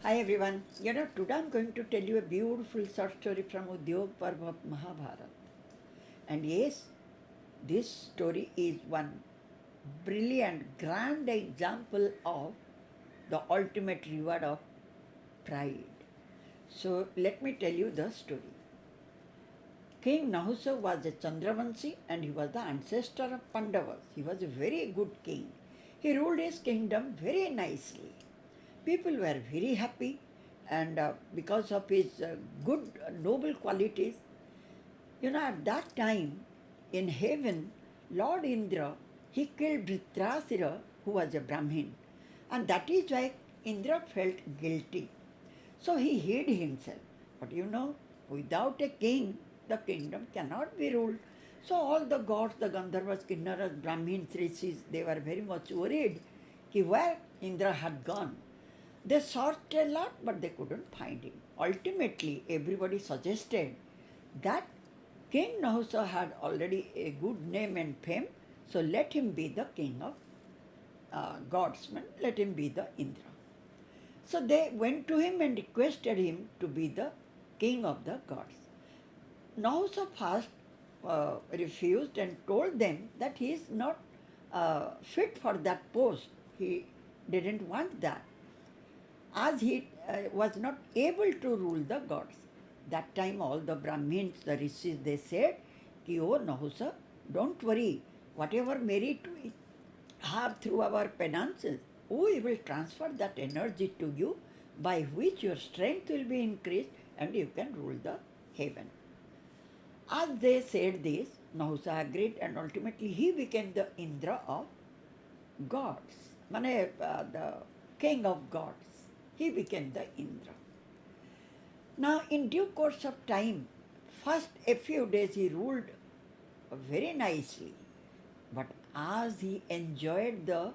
Hi everyone. Today I'm going to tell you a beautiful short story from Udyog Parv of Mahabharata. And yes, this story is one brilliant, grand example of the ultimate reward of pride. So let me tell you the story. King Nahush was a Chandravanshi and he was the ancestor of Pandavas. He was a very good king. He ruled his kingdom very nicely. People were very happy, and because of his good, noble qualities, at that time in heaven, Lord Indra, he killed Dhritarashtra, who was a Brahmin, and that is why Indra felt guilty. So he hid himself. But without a king, the kingdom cannot be ruled. So all the gods, the Gandharvas, Kinnaras, Brahmins, Rishis, they were very much worried कि where Indra had gone. They searched a lot, but they couldn't find him. Ultimately, everybody suggested that King Nahusa had already a good name and fame, so let him be the king of godsmen, let him be the Indra. So they went to him and requested him to be the king of the gods. Nahusa first refused and told them that he is not fit for that post. He didn't want that, as he was not able to rule the gods. That time all the Brahmins, the Rishis, they said, Ki, oh Nahusa, don't worry, whatever merit we have through our penances, we will transfer that energy to you, by which your strength will be increased and you can rule the heaven. As they said this, Nahusa agreed and ultimately he became the Indra of gods, the king of gods. He became the Indra. Now, in due course of time, first a few days he ruled very nicely, but as he enjoyed the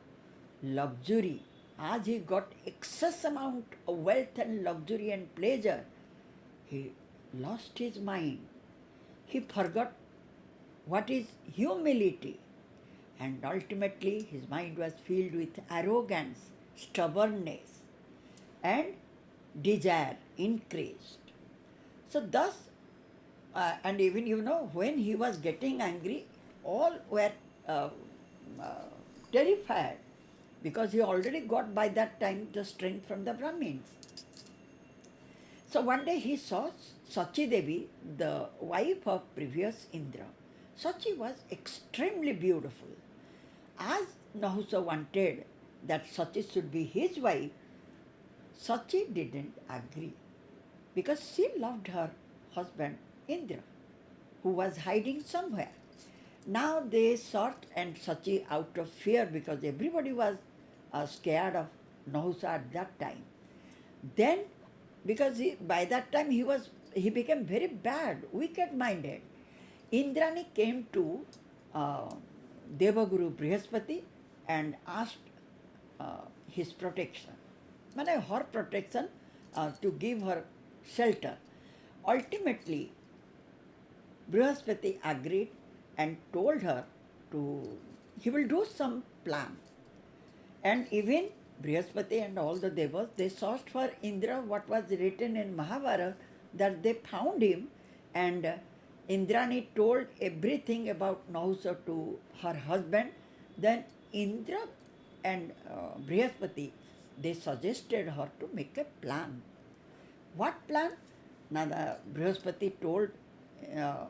luxury, as he got excess amount of wealth and luxury and pleasure, he lost his mind. He forgot what is humility, and ultimately his mind was filled with arrogance, stubbornness, and desire increased. So thus, and even when he was getting angry, all were uh, uh, terrified, because he already got by that time the strength from the Brahmins. So one day he saw Sachi Devi, the wife of previous Indra. Sachi was extremely beautiful. As Nahusa wanted that Sachi should be his wife, Sachi didn't agree, because she loved her husband Indra, who was hiding somewhere. Now they sought and Sachi, out of fear, because everybody was scared of Nahusa at that time. Then, because by that time he became very bad, wicked-minded. Indrani came to uh, Devaguru Brihaspati and asked his protection, her protection, to give her shelter. Ultimately, Brihaspati agreed and told her he will do some plan. And even Brihaspati and all the devas, they searched for Indra, what was written in Mahabharata, that they found him, and Indrani told everything about Nahusa to her husband. Then Indra and Brihaspati, they suggested her to make a plan. What plan? Now the Brihaspati told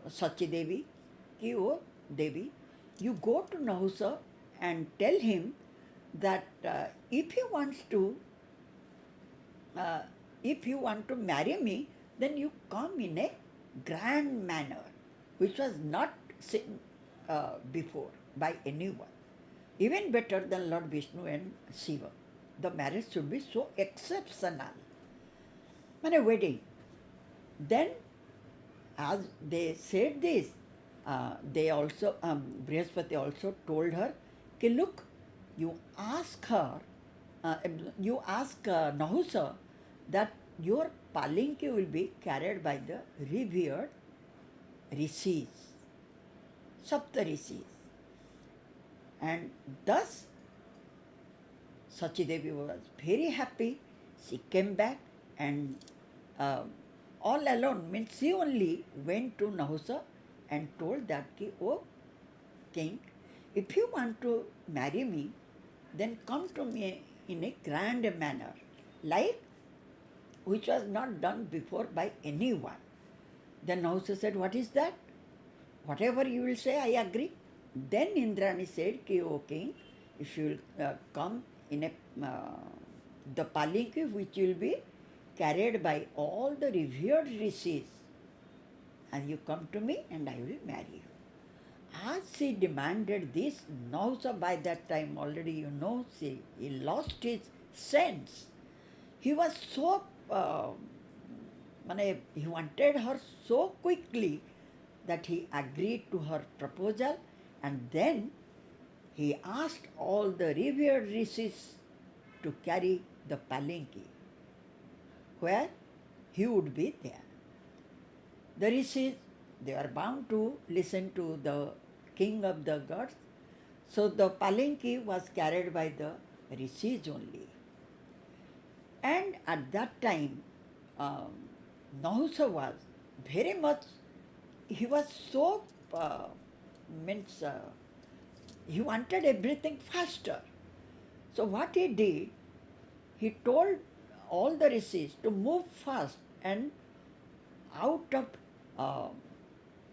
Sachi Devi, Ki, oh Devi, you go to Nahusa and tell him that if he want to marry me, then you come in a grand manner, which was not seen before by anyone. Even better than Lord Vishnu and Shiva. The marriage should be so exceptional. A wedding. Then, as they said this, they also, Brihaspati also told her, "Ki look, you ask her, Nahusa, that your palinki will be carried by the revered Rishis, Sapta Rishis." And thus, Sachi Devi was very happy. She came back and uh, all alone means she only went to Nahusha and told that ki, oh king, if you want to marry me, then come to me in a grand manner, like which was not done before by anyone. Then Nahusha said, what is that? Whatever you will say, I agree. Then Indrani said, ki, O king, if you will come in a the palanquin which will be carried by all the revered rishis, and you come to me and I will marry you. As she demanded this, Nahusha by that time already, he lost his sense. He was so, he wanted her so quickly that he agreed to her proposal, and then he asked all the revered rishis to carry the palanquin, where he would be there. The rishis, they are bound to listen to the king of the gods, so the palanquin was carried by the rishis only. And at that time, Nahusha was very much, he was so, means, he wanted everything faster. So what he did, he told all the rishis to move fast, and out of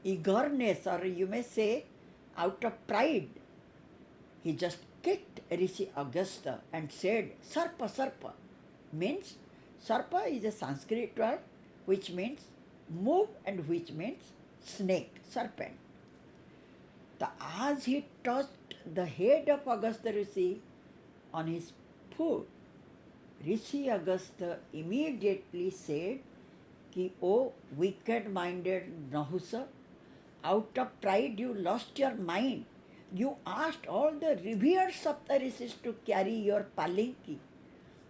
eagerness, or you may say out of pride, he just kicked Rishi Agastya and said, sarpa, sarpa. Means, sarpa is a Sanskrit word which means move and which means snake, serpent. As he touched the head of Agastya Rishi on his foot, Rishi Agastya immediately said, ki, O wicked-minded Nahusha, out of pride you lost your mind. You asked all the revered Saptarishis to carry your palanquin,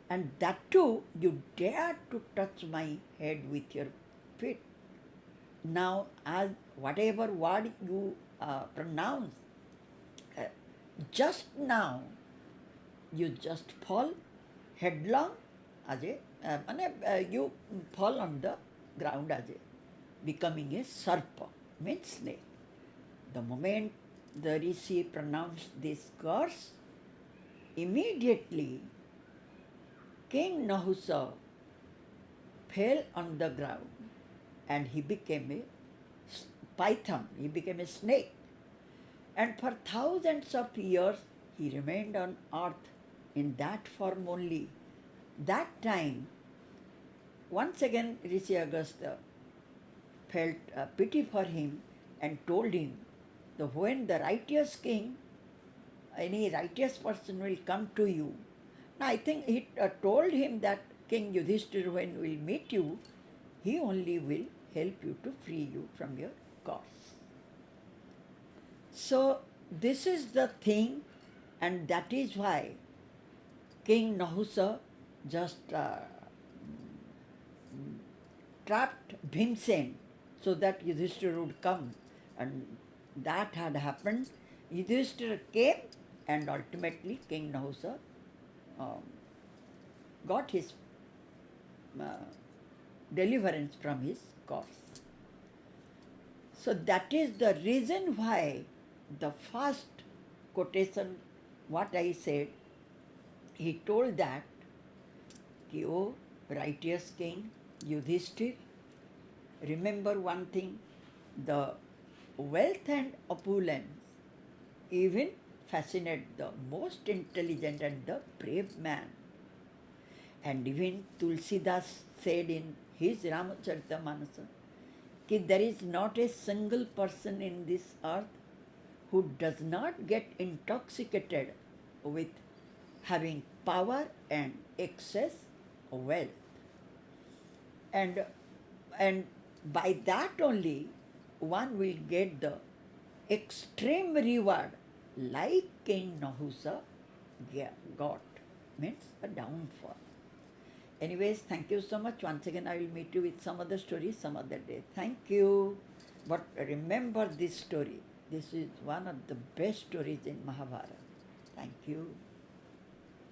and that too you dared to touch my head with your feet. Now, as whatever word you pronounce, just now you just fall headlong as a, you fall on the ground as a, becoming a sarpa, means snake. The moment the Rishi pronounced this curse, immediately King Nahusha fell on the ground and he became a python, he became a snake. And for thousands of years he remained on earth in that form only. That time, once again Rishi Agastya felt pity for him and told him that when the righteous king, any righteous person will come to you. Now I think he told him that King Yudhishthira, when will meet you, he only will help you to free you from your curse. So this is the thing, and that is why King Nahusha just trapped Bhimsen so that Yudhishthira would come, and that had happened. Yudhishthira came, and ultimately King Nahusha got his deliverance from his curse. So that is the reason why the first quotation, what I said, he told that, O righteous king Yudhishthir, remember one thing, the wealth and opulence even fascinate the most intelligent and the brave man. And even Tulsidas said in his Ramacharitamanasa, that there is not a single person in this earth who does not get intoxicated with having power and excess wealth. And by that only one will get the extreme reward like King Nahusha got, means a downfall. Anyways, thank you so much. Once again, I will meet you with some other story some other day. Thank you. But remember this story. This is one of the best stories in Mahabharata. Thank you.